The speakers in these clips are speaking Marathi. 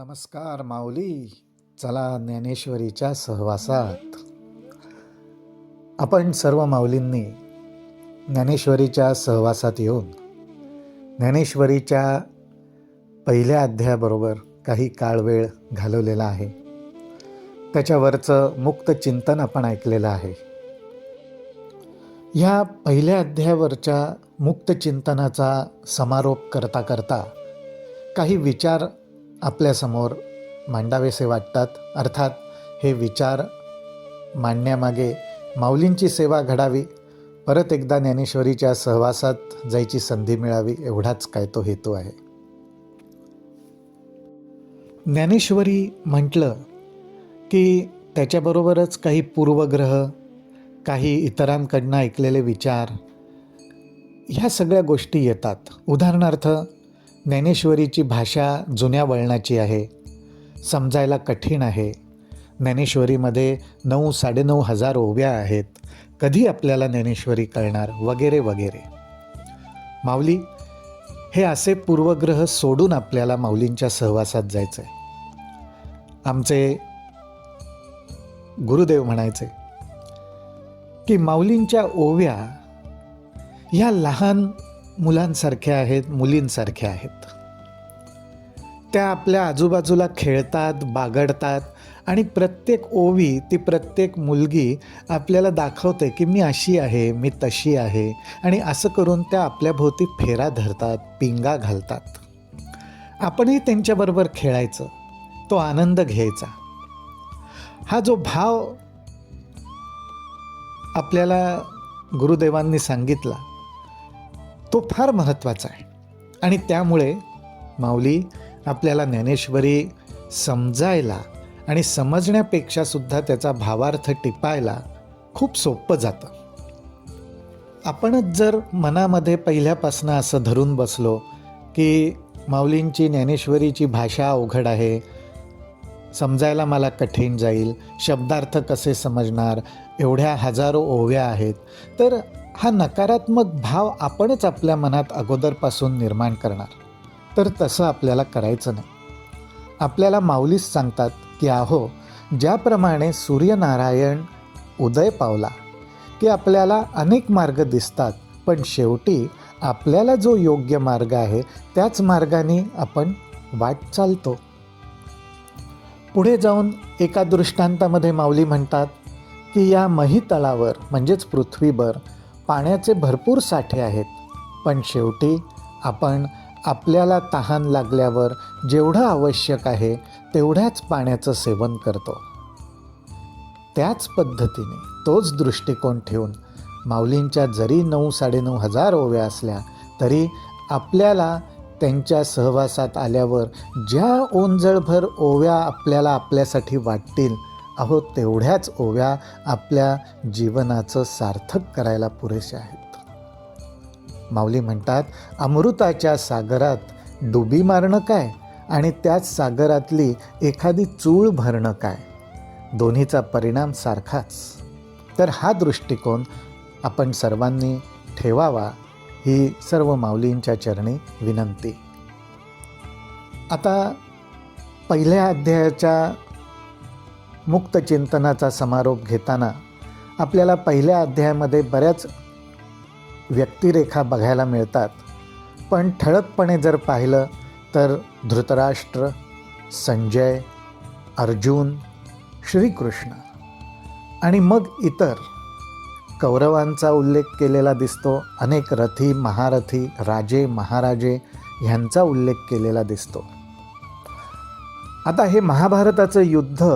नमस्कार माऊली. चला ज्ञानेश्वरीच्या सहवासात. आपण सर्व माऊलींनी ज्ञानेश्वरीच्या सहवासात येऊन ज्ञानेश्वरीच्या पहिल्या अध्यायाबरोबर काही काळ वेळ घालवलेला आहे. त्याच्यावरचं मुक्त चिंतन आपण ऐकलेलं आहे. ह्या पहिल्या अध्यायावरच्या मुक्त चिंतनाचा समारोप करता करता काही विचार आपल्यासमोर मांडावेसे वाटतात. अर्थात हे विचार मांडण्यामागे माऊलींची सेवा घडावी, परत एकदा ज्ञानेश्वरीच्या सहवासात जायची संधी मिळावी, एवढाच काय तो हेतू आहे. ज्ञानेश्वरी म्हटलं की त्याच्याबरोबरच काही पूर्वग्रह, काही इतरांकडनं ऐकलेले विचार, ह्या सगळ्या गोष्टी येतात. उदाहरणार्थ, ज्ञानेश्वरीची भाषा जुन्या वळणाची आहे, समजायला कठीण आहे. ज्ञानेश्वरीमध्ये 9,500 ओव्या आहेत. कधी आपल्याला ज्ञानेश्वरी कळणार, वगैरे वगैरे. माऊली हे असे पूर्वग्रह सोडून आपल्याला माऊलींच्या सहवासात जायचं आहे. आमचे गुरुदेव म्हणायचे की माऊलींच्या ओव्या ह्या लहान मुलांसारख्या आहेत, मुलींसारख्या आहेत. त्या आपल्या आजूबाजूला खेळतात, बागडतात आणि प्रत्येक ओवी, ती प्रत्येक मुलगी आपल्याला दाखवते की मी अशी आहे, मी तशी आहे, आणि असं करून त्या आपल्याभोवती फेरा धरतात, पिंगा घालतात. आपणही त्यांच्याबरोबर खेळायचं, तो आनंद घ्यायचा. हा जो भाव आपल्याला गुरुदेवांनी सांगितला तो फार महत्त्वाचा आहे. आणि त्यामुळे माऊली आपल्याला ज्ञानेश्वरी समजायला आणि समजण्यापेक्षा सुद्धा त्याचा भावार्थ टिपायला खूप सोपं जातं. आपणच जर मनामध्ये पहिल्यापासून असं धरून बसलो की माऊलींची ज्ञानेश्वरीची भाषा अवघड आहे, समजायला मला कठीण जाईल, शब्दार्थ कसे समजणार, एवढ्या हजारो ओव्या आहेत, तर हा नकारात्मक भाव आपणच आपल्या मनात अगोदरपासून निर्माण करणार. तर तसं आपल्याला करायचं नाही. आपल्याला माऊलीच सांगतात की अहो, ज्याप्रमाणे सूर्यनारायण उदय पावला की आपल्याला अनेक मार्ग दिसतात, पण शेवटी आपल्याला जो योग्य मार्ग आहे त्याच मार्गाने आपण वाट चालतो. पुढे जाऊन एका दृष्टांतामध्ये माऊली म्हणतात की या महितळावर म्हणजेच पृथ्वीवर पाण्याचे भरपूर साठे आहेत, पण शेवटी आपण आपल्याला तहान लागल्यावर जेवढं आवश्यक आहे तेवढ्याच पाण्याचं सेवन करतो. त्याच पद्धतीने, तोच दृष्टिकोन ठेवून माऊलींच्या जरी 9,500 ओव्या असल्या तरी आपल्याला त्यांच्या सहवासात आल्यावर ज्या ओंजळभर ओव्या आपल्याला आपल्यासाठी वाटतील, अहो तेवढ्याच ओव्या आपल्या जीवनाचं सार्थक करायला पुरेशा आहेत. माऊली म्हणतात, अमृताच्या सागरात डुबी मारणं काय आणि त्याच सागरातली एखादी चूळ भरणं काय, दोन्हीचा परिणाम सारखाच. तर हा दृष्टिकोन आपण सर्वांनी ठेवावा, ही सर्व माऊलींच्या चरणी विनंती. आता पहिल्या अध्यायाच्या मुक्त चिंतनाचा समारोप घेताना आपल्याला पहिल्या अध्यायामध्ये बऱ्याच व्यक्तिरेखा बघायला मिळतात. पण ठळकपणे जर पाहिलं तर धृतराष्ट्र, संजय, अर्जुन, श्रीकृष्ण आणि मग इतर कौरवांचा उल्लेख केलेला दिसतो. अनेक रथी, महारथी, राजे, महाराजे ह्यांचा उल्लेख केलेला दिसतो. आता हे महाभारताचं युद्ध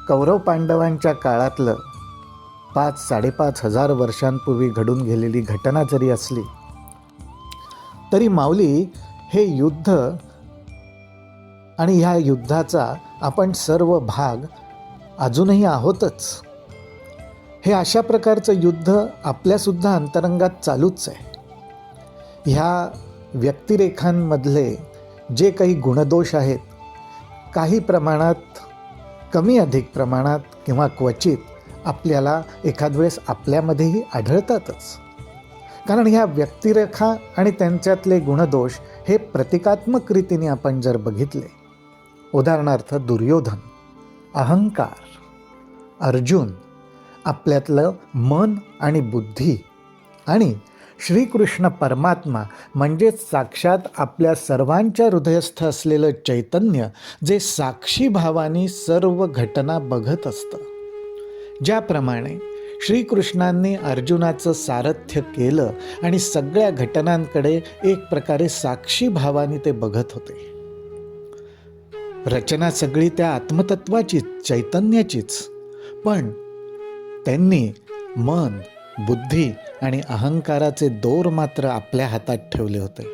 कौरव पांडवांच्या काळातलं 5,000-5,500 वर्षांपूर्वी घडून गेलेली घटना जरी असली तरी माऊली हे युद्ध आणि ह्या युद्धाचा आपण सर्व भाग अजूनही आहोतच. हे अशा प्रकारचं युद्ध आपल्यासुद्धा अंतरंगात चालूच आहे. ह्या व्यक्तिरेखांमधले जे काही गुणदोष आहेत, काही प्रमाणात, कमी अधिक प्रमाणात किंवा क्वचित आपल्याला एखाद वेळेस आपल्यामध्येही आढळतातच. कारण ह्या व्यक्तिरेखा आणि त्यांच्यातले गुणदोष हे प्रतिकात्मक रीतीने आपण जर बघितले उदाहरणार्थ दुर्योधन, अहंकार, अर्जुन, आपल्यातलं मन आणि बुद्धी, आणि श्रीकृष्ण परमात्मा म्हणजेच साक्षात आपल्या सर्वांच्या हृदयस्थ असलेलं चैतन्य, जे साक्षी भावाने सर्व घटना बघत असतं. ज्याप्रमाणे श्रीकृष्णांनी अर्जुनाचं सारथ्य केलं आणि सगळ्या घटनांकडे एक प्रकारे साक्षी भावाने ते बघत होते. रचना सगळी त्या आत्मतत्वाचीच, चैतन्याचीच, पण त्यांनी मन, बुद्धी आणि अहंकाराचे दोर मात्र आपल्या हातात ठेवले होते.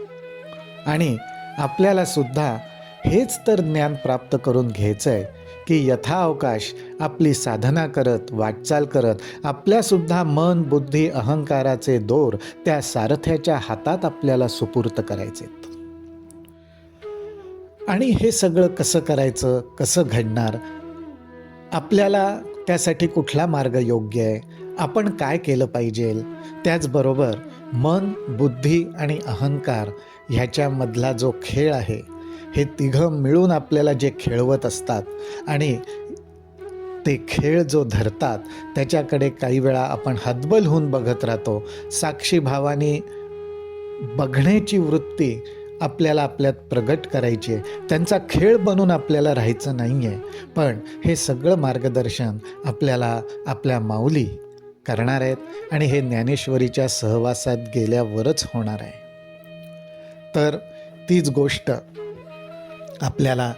आणि आपल्याला सुद्धा हेच तर ज्ञान प्राप्त करून घ्यायचं आहे की यथाअवकाश आपली साधना करत, वाटचाल करत आपल्यासुद्धा मन, बुद्धी, अहंकाराचे दोर त्या सारथ्याच्या हातात आपल्याला सुपूर्त करायचे. आणि हे सगळं कसं करायचं, कसं घडणार, आपल्याला त्यासाठी कुठला मार्ग योग्य आहे, आपण काय केलं पाहिजे, त्याचबरोबर मन, बुद्धी आणि अहंकार ह्याच्यामधला जो खेळ आहे, हे तिघं मिळून आपल्याला जे खेळवत असतात आणि ते खेळ जो धरतात त्याच्याकडे काही वेळा आपण हतबल होऊन बघत राहतो. साक्षी भावाने बघण्याची वृत्ती आपल्याला आपल्यात प्रगट करायची आहे. त्यांचा खेळ बनून आपल्याला राहायचं नाही आहे. पण हे सगळं मार्गदर्शन आपल्याला आपल्या माऊली करणार आहेत आणि हे ज्ञानेश्वरीच्या सहवासात गेल्यावरच होणार आहे. तर तीच गोष्ट आपल्याला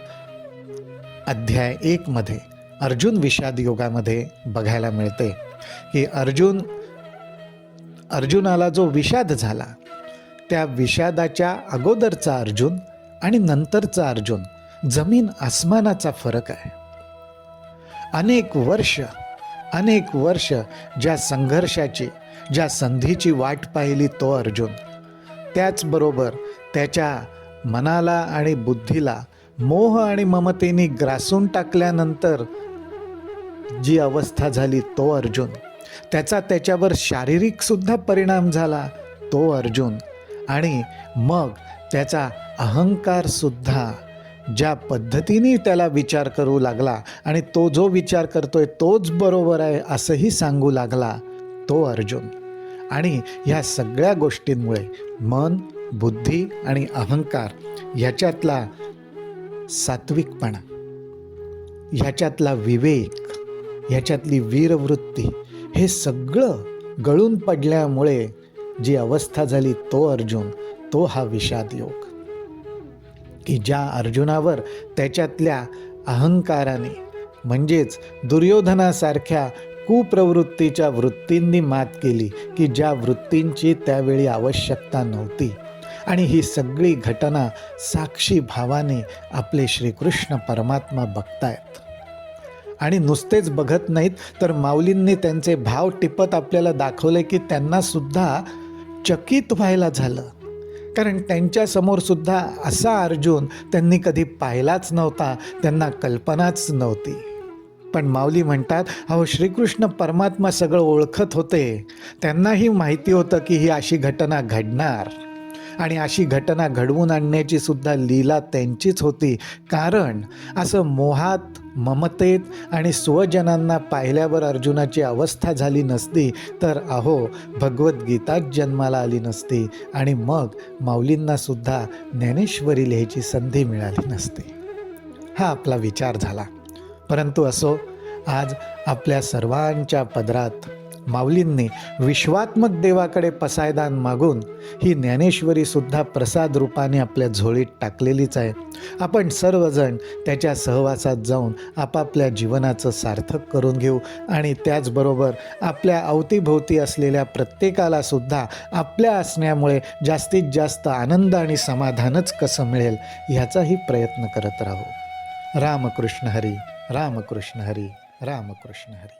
अध्याय 1 मध्ये अर्जुन विषाद योगामध्ये बघायला मिळते की अर्जुनाला जो विषाद झाला, त्या विषादाच्या अगोदरचा अर्जुन आणि नंतरचा अर्जुन जमीन आसमानाचा फरक आहे. अनेक वर्ष ज्या संघर्षाची, ज्या संधीची वाट पाहिली तो अर्जुन, त्याचबरोबर त्याच्या मनाला आणि बुद्धीला मोह आणि ममतेने ग्रासून टाकल्यानंतर जी अवस्था झाली तो अर्जुन, त्याच्यावर शारीरिक सुद्धा परिणाम झाला तो अर्जुन, आणि मग त्याचा अहंकार सुद्धा ज्या पद्धतीने त्याला विचार करू लागला आणि तो जो विचार करतोय तोच बरोबर आहे असंही सांगू लागला तो अर्जुन. आणि ह्या सगळ्या गोष्टींमुळे मन, बुद्धी आणि अहंकार ह्याच्यातला सात्विकपणा, ह्याच्यातला विवेक, ह्याच्यातली वीरवृत्ती, हे सगळं गळून पडल्यामुळे जी अवस्था झाली तो अर्जुन, तो हा विषाद योग, की ज्या अर्जुनावर त्याच्यातल्या अहंकाराने म्हणजेच दुर्योधनासारख्या कुप्रवृत्तीच्या वृत्तींनी मात केली, की ज्या वृत्तींची त्यावेळी आवश्यकता नव्हती. आणि ही सगळी घटना साक्षी भावाने आपले श्रीकृष्ण परमात्मा बघतायत. आणि नुसतेच बघत नाहीत तर माऊलींनी त्यांचे भाव टिपत आपल्याला दाखवले की त्यांना सुद्धा चकित व्हायला झालं. कारण त्यांच्यासमोर सुद्धा असा अर्जुन त्यांनी कधी पाहिलाच नव्हता, त्यांना कल्पनाच नव्हती. पण माऊली म्हणतात, अहो श्रीकृष्ण परमात्मा सगळं ओळखत होते. त्यांनाही माहिती होतं की ही अशी घटना घडणार आणि अशी घटना घडवून आणण्याची सुद्धा लीला त्यांचीच होती. कारण असं मोहात, ममतेत आणि स्वजनांना पाहिल्यावर अर्जुनाची अवस्था झाली नसती तर अहो भगवद्गीताच जन्माला आली नसती आणि मग माऊलींना सुद्धा ज्ञानेश्वरी लिहायची संधी मिळाली नसती. हा आपला विचार झाला. परंतु असो, आज आपल्या सर्वांच्या पदरात माऊलींनी विश्वात्मक देवाकडे पसायदान मागून ही ज्ञानेश्वरी सुद्धा प्रसाद रूपाने आपल्या झोळीत टाकलेलीच आहे. आपण सर्वजण त्याच्या सहवासात जाऊन आपापल्या जीवनाचं सार्थक करून घेऊ आणि त्याचबरोबर आपल्या अवतीभोवती असलेल्या प्रत्येकाला सुद्धा आपल्या असण्यामुळे जास्तीत जास्त आनंद आणि समाधानच कसं मिळेल ह्याचाही प्रयत्न करत राहू. रामकृष्ण हरी, रामकृष्ण हरी, रामकृष्ण हरी.